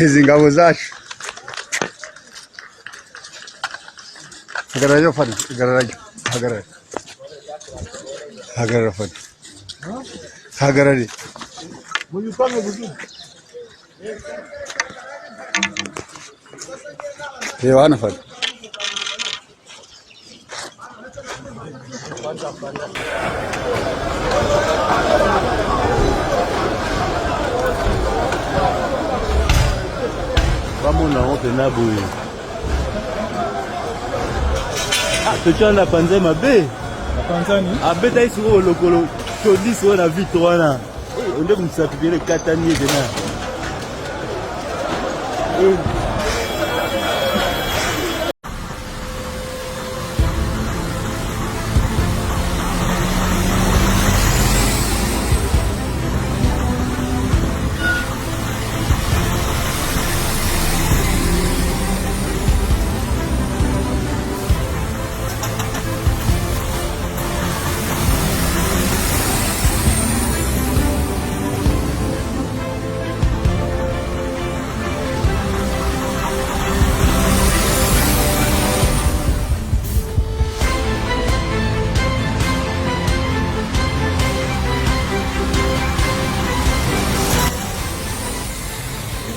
izi ngabo zacu hagarara yo fadi hagarara fadi hagarara reba hano fadi Vamos na open na boy. Tochana panzema be. Panzani? Abeta isu lokolo. Chodis wana vitu wana. Onde kumsafiri katani tena.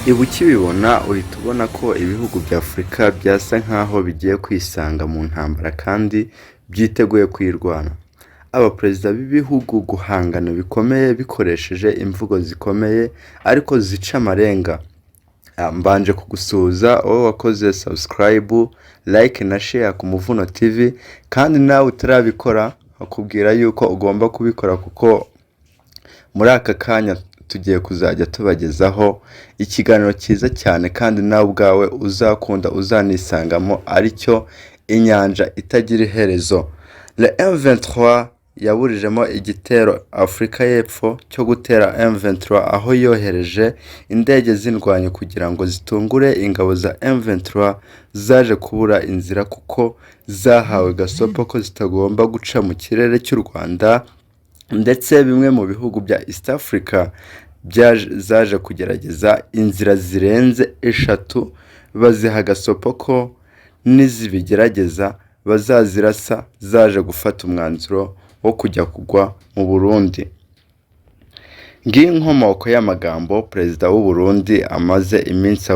Ibu ukibibona uhita ubona ko ibihugu bya Afurika byasa nkaho bigiye kwisanga mu ntambara kandi byiteguye kwirwana. Abaperezida b'ibihugu guhangana bikomeye bikoresheje imvugo zikomeye ariko zica amarenga. Mbanje kugusuhuza wowe wakoze subscribe, like na share ku Muvuno TV kandi nawe utarabikora akubwira yuko ugomba kubikora kuko muri aka kanya tugiye kuzajya tubagezaho ikiganiro cyiza cyane kandi nawe ubwawe uzakunda uzanisangamo aricyo inyanja itagira iherezo. Le M23 yaburijemo igitero Afurika y'Epfo cyo gutera M23 aho yohereje indege z'indwanyi kugira ngo zitungure ingabo za M23 zaje kubura inzira kuko zahawe gasopo ko zitagomba guca mu kirere cy'u Rwanda ndetse bimwe mu bihugu bya East Africa zaje kugerageza inzira zirenze 3 baziha gasopo ko nizibigerageza bazazirasa zaje gufata umwanzuro wo kujya kugwa mu Burundi. Nginkomoko y'amagambo Perezida w'u Burundi amaze iminsi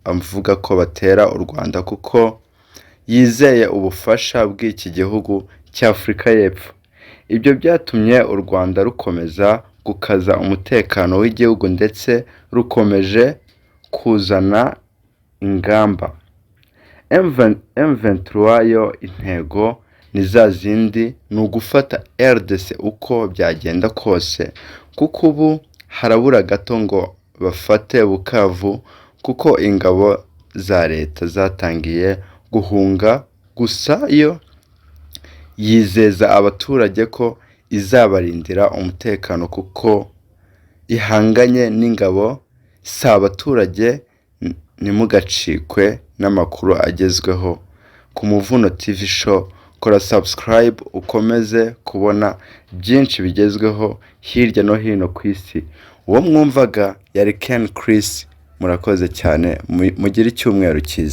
avuga ko batera u Rwanda kuko yizeye ubufasha bw'iki gihugu cy'Afurika y'Epfo. Ibyo byatumye u Rwanda rukomeza gukaza umutekano w'igihugu ndetse rukomeje kuzana ingamba. M23 yo intego ni za zindi ni ugufata RDC uko byagenda kose kuko ubu harabura gato ngo bafate Bukavu kuko ingabo za leta zatangiye guhunga. Gusa yo yizeza abaturage ko izabarindira umutekano kuko ihanganye n'ingabo. Si abaturage nimugacikwe n'amakuru agezweho ku Muvuno TV show. Kora subscribe ukomeze kubona byinshi bigezweho hirya no hino ku isi. Uwo mwumvaga yari Ken Chris. Murakoze cyane, mugire icyumweru cyiza.